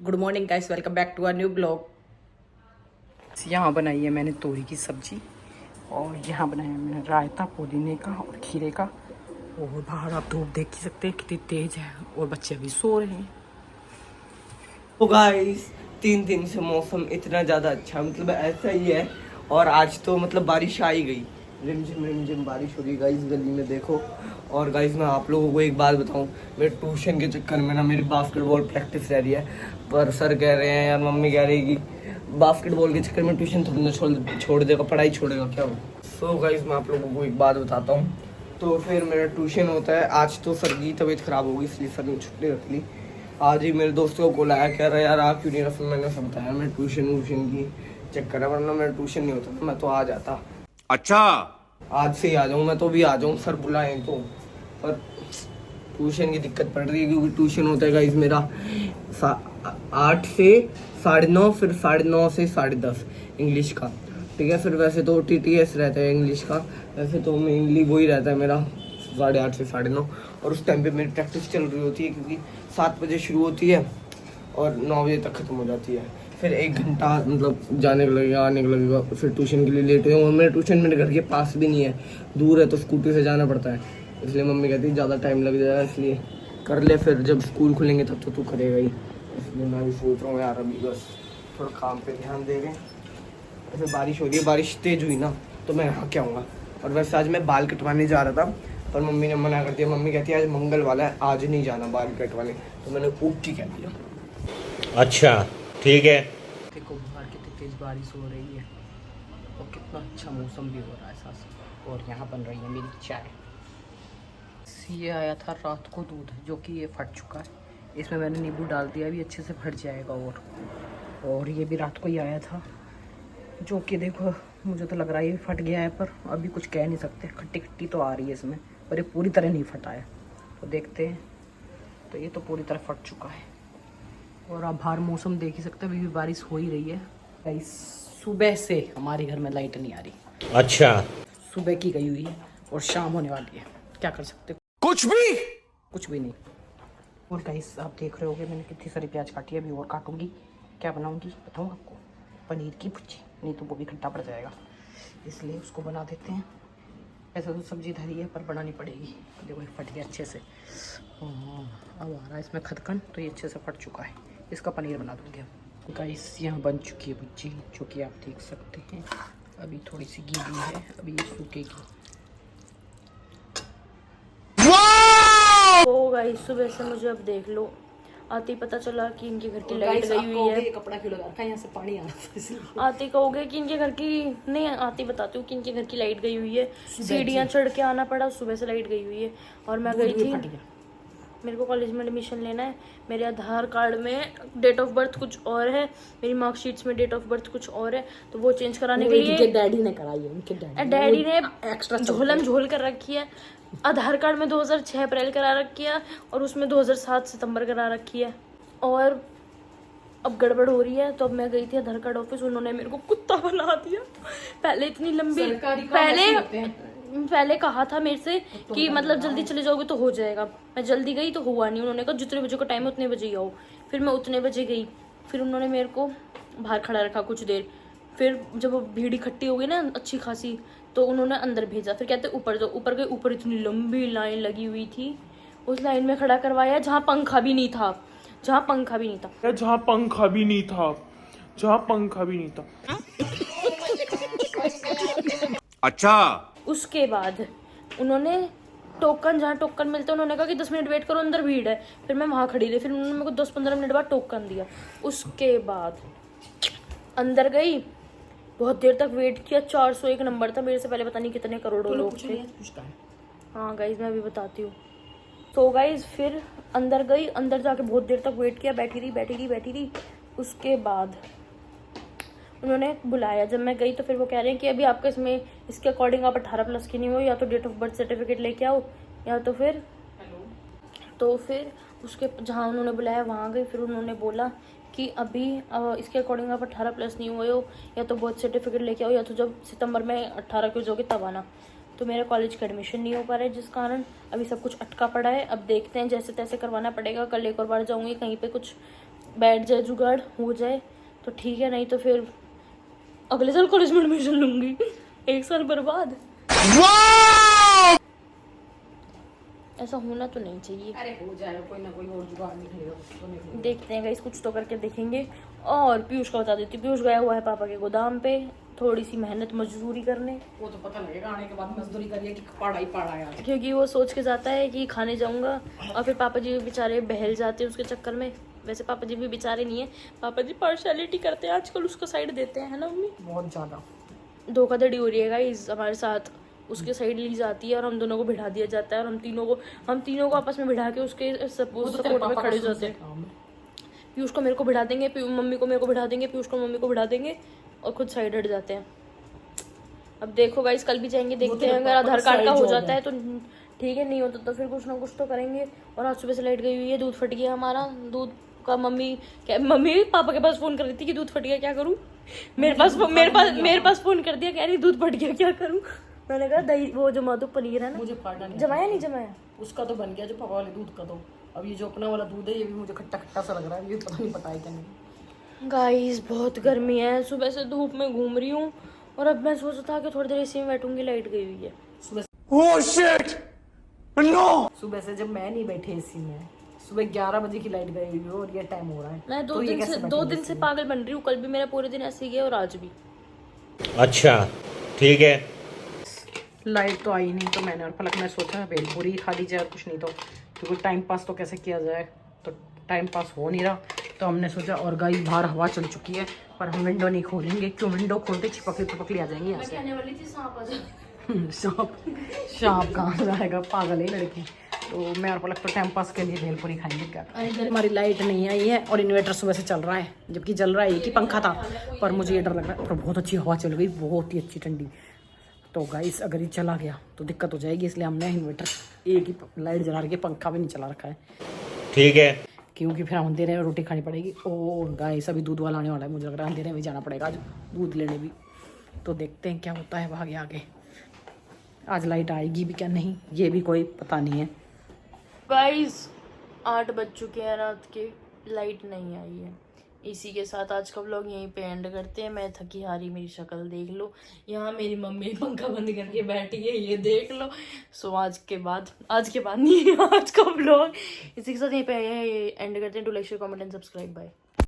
Good morning guys, welcome back to a new blog. यहाँ बनाई है मैंने तोरी की सब्जी और यहाँ बनाया है मैंने रायता पुदीने का और खीरे का। और बाहर आप धूप देख ही सकते हैं कितनी तेज है और बच्चे अभी सो रहे हैं। तो गाइस 3 दिन से मौसम इतना ज़्यादा अच्छा मतलब ऐसा ही है। और आज तो मतलब बारिश आ ही गई, रिमझिम बारिश हो रही गाइस गली में देखो। और गाइस मैं आप लोगों को एक बात बताऊं, मेरे ट्यूशन के चक्कर में ना मेरी बास्केटबॉल प्रैक्टिस रह रही है। पर सर कह रहे हैं यार, मम्मी कह रही है कि बास्केटबॉल के चक्कर में ट्यूशन थोड़ी ना छोड़ देगा, पढ़ाई छोड़ेगा क्या हो। सो गाइस मैं आप लोगों को एक बात बताता हूँ। तो फिर मेरा ट्यूशन होता है। आज तो सर की तबीयत ख़राब हो गई इसलिए सर ने छुट्टी रख ली। आज ही मेरे दोस्तों को लाया, कह रहा यार आ क्यों नहीं रहा। फिर मैंने सब बताया मैं ट्यूशन की चक्कर है, वरना मेरा ट्यूशन नहीं होता मैं तो आ जाता। अच्छा, आज से ही आ जाऊँ मैं तो भी आ जाऊँ, सर बुलाएं तो। पर ट्यूशन की दिक्कत पड़ रही है क्योंकि ट्यूशन होता है गाइस मेरा 8 से 9:30, फिर 9:30 से 10:30 इंग्लिश का। ठीक है, फिर वैसे तो TTS रहता है इंग्लिश का, वैसे तो मेनली वही रहता है मेरा 8:30 से 9:30। और उस टाइम पे मेरी प्रैक्टिस चल रही होती है क्योंकि 7 बजे शुरू होती है और 9 बजे तक ख़त्म हो जाती है। फिर 1 घंटा मतलब जाने का लगेगा, आने का लगेगा, फिर ट्यूशन के लिए लेट हो जाऊँगा। मेरा ट्यूशन मेरे घर के पास भी नहीं है, दूर है, तो स्कूटी से जाना पड़ता है। इसलिए मम्मी कहती है ज़्यादा टाइम लग जाएगा, इसलिए कर ले, फिर जब स्कूल खुलेंगे तब तो तू करेगा ही। इसलिए मैं भी सोच रहा हूँ यार अभी बस थोड़ा काम पे ध्यान दे रहे हैं। वैसे बारिश हो रही है, बारिश तेज हुई ना तो मैं यहाँ क्या आऊँगा। और वैसे आज मैं बाल कटवाने जा रहा था पर मम्मी ने मना कर दिया। मम्मी कहती है आज मंगल वाला है, आज नहीं जाना बाल कटवाने, तो मैंने ओके कह दिया। अच्छा ठीक है। देखो बाहर कितनी तेज बारिश हो रही है और कितना अच्छा मौसम भी हो रहा है साथ। और यहाँ बन रही है मेरी चाय। ये आया था रात को दूध जो कि ये फट चुका है, इसमें मैंने नींबू डाल दिया, अभी अच्छे से फट जाएगा। और ये भी रात को ही आया था जो कि देखो मुझे तो लग रहा है ये फट गया है, पर अभी कुछ कह नहीं सकते। खट्टी खट्टी तो आ रही है इसमें, पर ये पूरी तरह नहीं फटा है। तो देखते हैं। तो ये तो पूरी तरह फट चुका है। और आप बाहर मौसम देख ही सकते हैं, अभी भी बारिश हो ही रही है। गाइस सुबह से हमारे घर में लाइट नहीं आ रही। अच्छा, सुबह की गई हुई है और शाम होने वाली है, क्या कर सकते हो? कुछ भी नहीं। और गाइस आप देख रहे होगे मैंने कितनी सारी प्याज काटी है, अभी और काटूंगी। क्या बनाऊंगी बताऊँ आपको? पनीर की भुर्जी, नहीं तो वो भी खट्टा पड़ जाएगा, इसलिए उसको बना देते हैं। ऐसा तो सब्जी धरी है पर बनानी पड़ेगी। देखो ये फट गया अच्छे से। अब आ रहा है इसमें खदकन, तो ये अच्छे से फट चुका है। इसका पनीर बना दूँगी हम। गाइस यहाँ बन चुकी है भुर्जी जो कि आप देख सकते हैं। अभी थोड़ी सी गीली है, अभी ये सूखेगी। ओ गाइस सुबह से मुझे अब देख लो आते ही पता चला कि इनके घर की लाइट गई हुई है। कपड़ा क्यों लगा रखा है? यहाँ से पानी आ रहा है। आते कहोगे कि इनके घर की नहीं, आते बताती हूँ कि इनके घर की लाइट गई हुई है। सीढ़ियाँ चढ़ के आना पड़ा, सुबह से लाइट गई हुई है। और मैं गई थी, मेरे को कॉलेज में एडमिशन लेना है। मेरे आधार कार्ड में डेट ऑफ बर्थ कुछ और है, मेरी मार्कशीट्स में डेट ऑफ बर्थ कुछ और है, तो वो चेंज कराने के लिए डैडी ने कराई है। उनके डैडी ने एक्स्ट्रा झोलम झोल कर रखी है। आधार कार्ड में 2006 अप्रैल करा रखी है और उसमें 2007 सितंबर करा रखी है। और अब गड़बड़ हो रही है, तो अब मैं गई थी आधार कार्ड ऑफिस, उन्होंने मेरे को कुत्ता बना दिया। पहले इतनी लंबी, पहले कहा था मेरे से कि मतलब जल्दी चले जाओगे तो हो जाएगा। मैं जल्दी गई तो हुआ नहीं। उन्होंने कहा जितने बजे का टाइम है उतने बजे ही आओ। फिर मैं उतने बजे गई, फिर उन्होंने मेरे को बाहर खड़ा रखा कुछ देर। फिर जब वो भीड़ इकट्ठी हो गई ना अच्छी खासी, तो उन्होंने अंदर भेजा। फिर कहते ऊपर जाओ। ऊपर गए, ऊपर इतनी लंबी लाइन लगी हुई थी, उस लाइन में खड़ा करवाया जहाँ पंखा भी नहीं था, जहाँ पंखा भी नहीं था, जहाँ पंखा भी नहीं था, जहाँ पंखा भी नहीं था। अच्छा। उसके बाद उन्होंने टोकन, जहाँ टोकन मिलते उन्होंने कहा कि 10 मिनट वेट करो, अंदर भीड़ है। फिर मैं वहाँ खड़ी रही, फिर उन्होंने मेरे को 10-15 मिनट बाद टोकन दिया। उसके बाद अंदर गई, बहुत देर तक वेट किया। 401 नंबर था, मेरे से पहले पता नहीं कितने करोड़ों लोग थे। हाँ गाइज मैं अभी बताती हूँ। तो गाइज फिर अंदर गई, अंदर जाके बहुत देर तक वेट किया, बैठी रही। उसके बाद उन्होंने बुलाया। जब मैं गई तो फिर वो कह रहे हैं कि अभी आपका इसके अकॉर्डिंग आप 18+ की नहीं हो, या तो डेट ऑफ बर्थ सर्टिफिकेट लेके आओ, या तो फिर उसके जहाँ उन्होंने बुलाया वहाँ गई। फिर उन्होंने बोला कि अभी इसके अकॉर्डिंग आप 18+ नहीं हुए हो, या तो बर्थ सर्टिफिकेट लेके आओ, या तो जब सितंबर में 18 के हो जाओगे तब आना। तो मेरा कॉलेज का एडमिशन नहीं हो पा रहा है, जिस कारण अभी सब कुछ अटका पड़ा है। अब देखते हैं, जैसे तैसे करवाना पड़ेगा। कल एक और बार जाऊँगी, कहीं पे कुछ बैठ जाए, जुगाड़ हो जाए तो ठीक है, नहीं तो फिर अगले साल कॉलेज में एडमिशन लूंगी। 1 साल बर्बाद। ऐसा होना तो नहीं चाहिए। अरे हो जाएगा, कोई ना कोई और जुगाड़ निकलेगा, उसको नहीं। देखते हैं गाइस, कुछ तो करके देखेंगे। और पीयूष का बता देती हूँ, पीयूष गया हुआ है पापा के गोदाम पे थोड़ी सी मेहनत मजदूरी करने, वो तो पता लगेगा आने के बाद मजदूरी करिए कि पढ़ा है। क्योंकि वो सोच के जाता है कि खाने जाऊंगा, और फिर पापा जी बेचारे बहल जाते हैं उसके चक्कर में। वैसे पापा जी भी बेचारे नहीं है, पापा जी पार्शलिटी करते हैं आजकल, उसको साइड देते हैं, है ना मम्मी? बहुत ज्यादा धोखाधड़ी हो रही है गाइस हमारे साथ। उसके साइड ली जाती है और हम दोनों को बिठा दिया जाता है, और हम तीनों को आपस में बिठा के उसके सपोर्ट में खड़े हो जाते हैं। पीयूष को मेरे को बिठा देंगे, मम्मी को मेरे को बिठा देंगे, पीयूष को मम्मी को बिठा देंगे, और खुद साइड हट जाते हैं। अब देखो गाइस, कल भी जाएंगे, देखते हैं अगर आधार कार्ड का हो जाता है तो ठीक है, नहीं होता तो फिर कुछ ना कुछ तो करेंगे। और आज सुबह से लाइट गई हुई है, दूध फट गया हमारा। दूध का मम्मी पापा के पास फोन कर रही थी कि दूध फट गया, क्या करूं? मेरे पास फोन कर दिया, कह रही दूध फट गया, क्या करूं? मैंने कहा दही वो जमा दो, पनीर है ना, मुझे फाड़ना नहीं, जमाया नहीं जमाया, उसका तो बन गया जो पापा वाले दूध का। तो अब ये जो अपना वाला दूध है, ये भी मुझे खट्टा खट्टा सा लग रहा है, ये पता नहीं पता है क्या नहीं। गाइस बहुत गर्मी है, सुबह से धूप में घूम रही हूँ, और अब मैं सोचा था कि थोड़ी देर इसी में बैठूंगी, लाइट गई हुई है। सुबह से जब मैं नहीं बैठी एसी में, सुबह 11 बजे की लाइट गई हुई है और ये टाइम हो रहा है। मैं तो ये कैसे दो दिन से पागल बन रही हूँ, कल भी मेरा पूरे दिन ऐसे ही गया और आज भी। अच्छा ठीक है। लाइट तो आई नहीं, तो मैंने और पलक ने सोचा भेलपुरी खा ली जाए, कुछ नहीं तो, क्योंकि टाइम पास तो कैसे किया जाए, तो टाइम पास हो नहीं रहा। तो हमने सोचा, और गाइस बाहर हवा चल चुकी है, पर हम विंडो नहीं खोलेंगे, क्यों? विंडो खोलते चिपकली आ जाएंगी यहाँ से। कहने वाली थी सांप आ जाए। सांप कहाँ जाएगा, पागल है लड़की। तो मैं और पलक तो टाइम पास के लिए भेलपुरी खाएंगे क्या। हमारी लाइट नहीं आई है और इन्वर्टर सुबह से चल रहा है, जबकि जल रहा है एक ही पंखा था, पर मुझे ये डर लग रहा है। पर बहुत अच्छी हवा चल गई, बहुत ही अच्छी ठंडी। तो गाइस अगर ये चला गया तो दिक्कत हो जाएगी, इसलिए हमने इन्वर्टर एक ही लाइट जला रखी है, पंखा भी नहीं चला रखा है। ठीक है। क्योंकि फिर हम अंधेरे में रोटी खानी पड़ेगी। और गाइस अभी दूध वाला आने वाला है, मुझे लग रहा है अंधेरे में जाना पड़ेगा आज दूध लेने भी। तो देखते हैं क्या होता है आगे आगे, आज लाइट आएगी भी क्या नहीं, ये भी कोई पता नहीं है। गाइस 8 बज चुके हैं रात के, लाइट नहीं आई है। इसी के साथ आज का व्लॉग यहीं पे एंड करते हैं। मैं थकी हारी, मेरी शक्ल देख लो, यहाँ मेरी मम्मी पंखा बंद करके बैठी है, ये देख लो। सो आज के बाद नहीं, आज का व्लॉग इसी के साथ यहीं पे एंड करते हैं। Do like share comment and subscribe, bye.